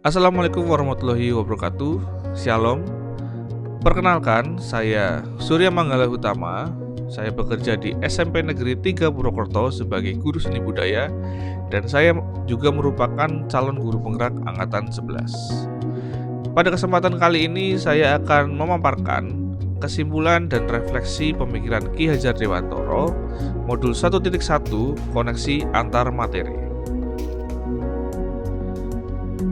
Assalamualaikum warahmatullahi wabarakatuh. Shalom. Perkenalkan, saya Surya Manggala Utama. Saya bekerja di SMP Negeri 3 Purwokerto sebagai guru seni budaya, dan saya juga merupakan calon guru penggerak angkatan 11. Pada kesempatan kali ini saya akan memaparkan kesimpulan dan refleksi pemikiran Ki Hajar Dewantoro modul 1.1 koneksi antar materi.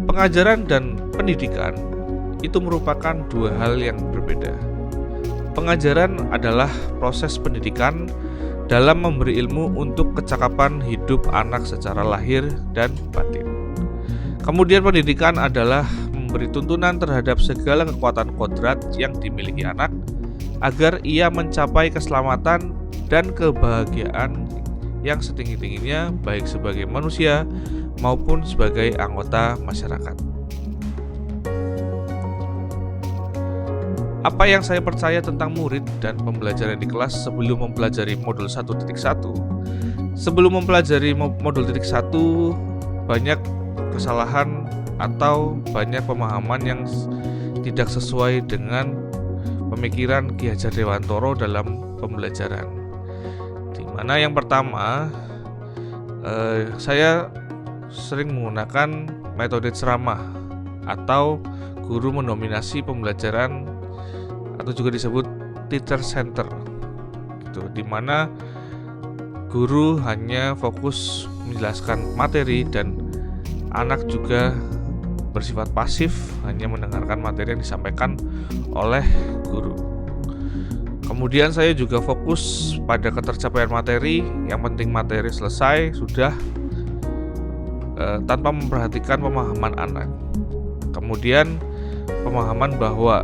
Pengajaran dan pendidikan itu merupakan dua hal yang berbeda. Pengajaran adalah proses pendidikan dalam memberi ilmu untuk kecakapan hidup anak secara lahir dan batin. Kemudian pendidikan adalah memberi tuntunan terhadap segala kekuatan kodrat yang dimiliki anak agar ia mencapai keselamatan dan kebahagiaan yang setinggi-tingginya baik sebagai manusia maupun sebagai anggota masyarakat. Apa yang saya percaya tentang murid dan pembelajaran di kelas sebelum mempelajari modul 1.1? Sebelum mempelajari modul 1, banyak kesalahan atau banyak pemahaman yang tidak sesuai dengan pemikiran Ki Hajar Dewantoro dalam pembelajaran. Di mana yang pertama, saya sering menggunakan metode ceramah atau guru mendominasi pembelajaran atau juga disebut teacher center gitu, di mana guru hanya fokus menjelaskan materi dan anak juga bersifat pasif, hanya mendengarkan materi yang disampaikan oleh guru. Kemudian saya juga fokus pada ketercapaian materi, yang penting materi selesai sudah, tanpa memperhatikan pemahaman anak. Kemudian pemahaman bahwa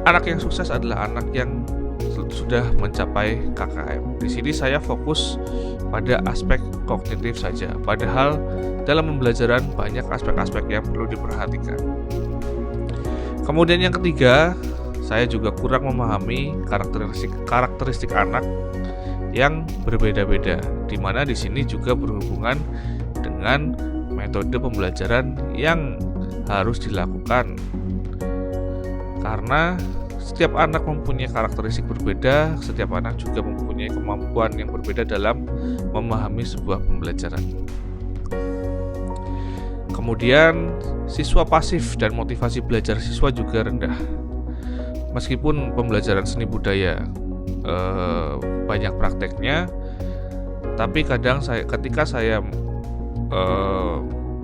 anak yang sukses adalah anak yang sudah mencapai KKM. Di sini saya fokus pada aspek kognitif saja, padahal dalam pembelajaran banyak aspek-aspek yang perlu diperhatikan. Kemudian yang ketiga, saya juga kurang memahami karakteristik anak yang berbeda-beda, di mana di sini juga berhubungan dengan metode pembelajaran yang harus dilakukan. Karena setiap anak mempunyai karakteristik berbeda, setiap anak juga mempunyai kemampuan yang berbeda dalam memahami sebuah pembelajaran. Kemudian siswa pasif dan motivasi belajar siswa juga rendah. Meskipun pembelajaran seni budaya banyak prakteknya, tapi kadang ketika saya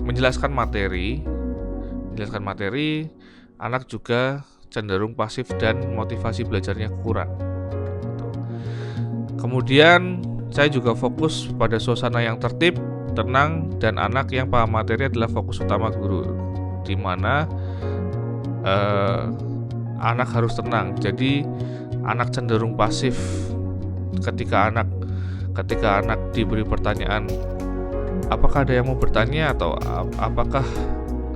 menjelaskan materi, anak juga cenderung pasif dan motivasi belajarnya kurang. Kemudian saya juga fokus pada suasana yang tertib, tenang, dan anak yang paham materi adalah fokus utama guru, di mana anak harus tenang. Jadi anak cenderung pasif ketika anak diberi pertanyaan, apakah ada yang mau bertanya atau apakah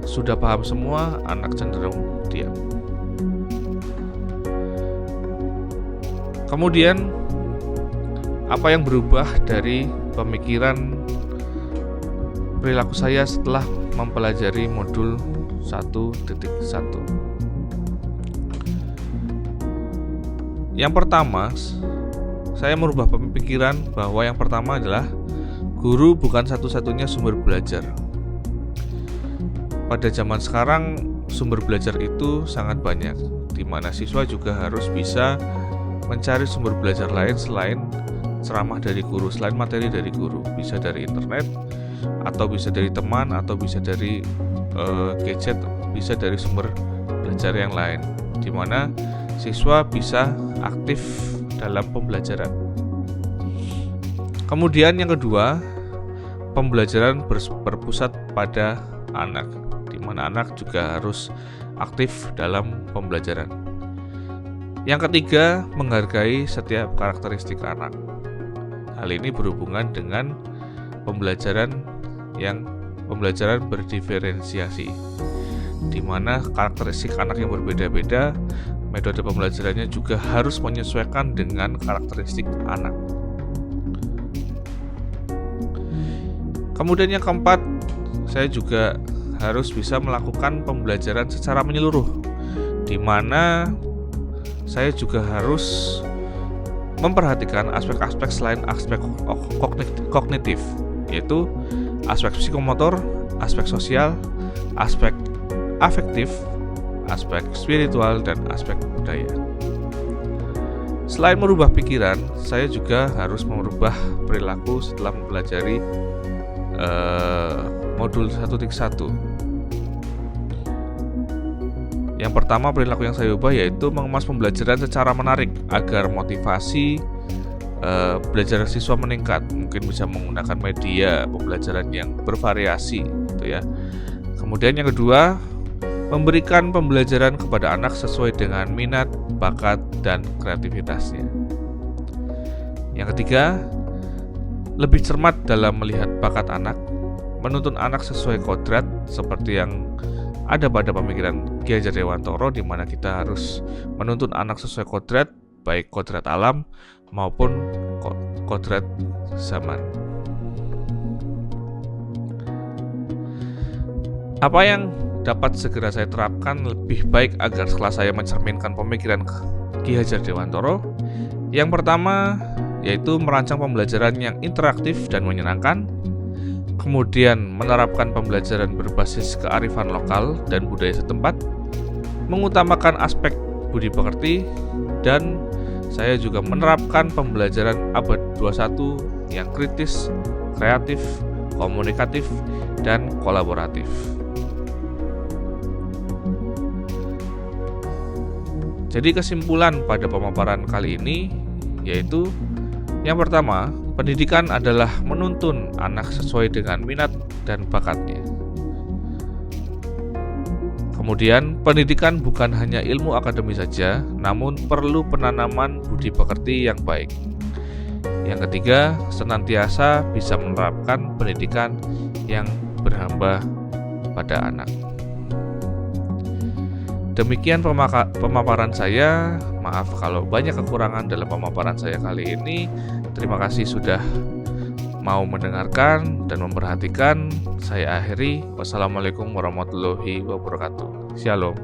sudah paham semua, anak cenderung diam. Kemudian apa yang berubah dari pemikiran perilaku saya setelah mempelajari modul 1.1? Yang pertama, saya merubah pemikiran bahwa yang pertama adalah guru bukan satu-satunya sumber belajar. Pada zaman sekarang sumber belajar itu sangat banyak, di mana siswa juga harus bisa mencari sumber belajar lain selain ceramah dari guru, selain materi dari guru. Bisa dari internet, atau bisa dari teman, atau bisa dari gadget, bisa dari sumber belajar yang lain, di mana siswa bisa aktif dalam pembelajaran. Kemudian yang kedua, pembelajaran berpusat pada anak, di mana anak juga harus aktif dalam pembelajaran. Yang ketiga, menghargai setiap karakteristik anak. Hal ini berhubungan dengan pembelajaran berdiferensiasi, di mana karakteristik anak yang berbeda-beda, metode pembelajarannya juga harus menyesuaikan dengan karakteristik anak. Kemudian yang keempat, saya juga harus bisa melakukan pembelajaran secara menyeluruh, di mana saya juga harus memperhatikan aspek-aspek selain aspek kognitif, yaitu aspek psikomotor, aspek sosial, aspek afektif, aspek spiritual, dan aspek budaya. Selain merubah pikiran, saya juga harus merubah perilaku setelah mempelajari modul 1.1. Yang pertama perilaku yang saya ubah yaitu mengemas pembelajaran secara menarik agar motivasi belajar siswa meningkat. Mungkin bisa menggunakan media pembelajaran yang bervariasi gitu ya. Kemudian yang kedua, memberikan pembelajaran kepada anak sesuai dengan minat, bakat, dan kreativitasnya. Yang ketiga, lebih cermat dalam melihat bakat anak, menuntun anak sesuai kodrat seperti yang ada pada pemikiran Ki Hajar Dewantoro, di mana kita harus menuntun anak sesuai kodrat, baik kodrat alam maupun kodrat zaman. Apa yang dapat segera saya terapkan lebih baik agar setelah saya mencerminkan pemikiran Ki Hajar Dewantoro? Yang pertama yaitu merancang pembelajaran yang interaktif dan menyenangkan, kemudian menerapkan pembelajaran berbasis kearifan lokal dan budaya setempat, mengutamakan aspek budi pekerti, dan saya juga menerapkan pembelajaran abad 21 yang kritis, kreatif, komunikatif, dan kolaboratif. Jadi kesimpulan pada pemaparan kali ini yaitu yang pertama, pendidikan adalah menuntun anak sesuai dengan minat dan bakatnya. Kemudian, pendidikan bukan hanya ilmu akademik saja, namun perlu penanaman budi pekerti yang baik. Yang ketiga, senantiasa bisa menerapkan pendidikan yang berhamba pada anak. Demikian pemaparan saya. Maaf kalau banyak kekurangan dalam pemaparan saya kali ini. Terima kasih sudah mau mendengarkan dan memperhatikan. Saya akhiri. Wassalamualaikum warahmatullahi wabarakatuh. Shalom.